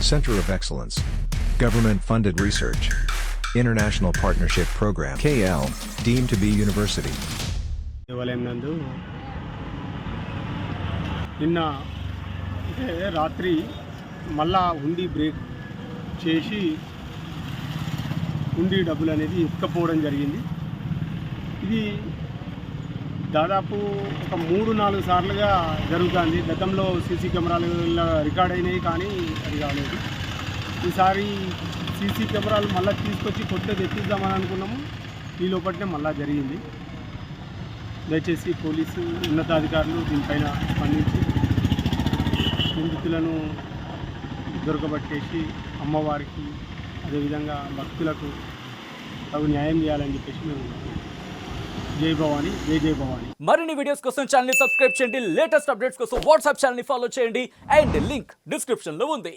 Center of Excellence. Government funded research. International Partnership Program KL, deemed to be university. దేవాలయం నందు నిన్న అంటే రాత్రి మళ్ళా హుండీ బ్రేక్ చేసి హుండీ డబ్బులు అనేది ఎత్తుకపోవడం జరిగింది. ఇది దాదాపు ఒక 3-4 సార్లుగా జరుగుతుంది. గతంలో సీసీ కెమెరాలు రికార్డ్ అయినాయి, కానీ అది కాలేదు. ఈసారి సీసీ కెమెరాలు మళ్ళీ తీసుకొచ్చి కొత్తది ఎత్తిద్దామని అనుకున్నాము. ఈ లోపలనే మళ్ళా జరిగింది. దయచేసి పోలీసు ఉన్నతాధికారులు దీనిపైన స్పందించి నిందితులను దొరకబట్టేసి అమ్మవారికి అదేవిధంగా భక్తులకు తగు న్యాయం చేయాలని చెప్పేసి మేము జై భవాని, జై భవాని. మరిన్ని వీడియోస్ కోసం ఛానల్ ని సబ్స్క్రైబ్ చేయండి. లేటెస్ట్ అప్డేట్స్ కోసం వాట్సాప్ ఛానల్ ని ఫాలో చేయండి. అండ్ లింక్ డిస్క్రిప్షన్ లో ఉంది.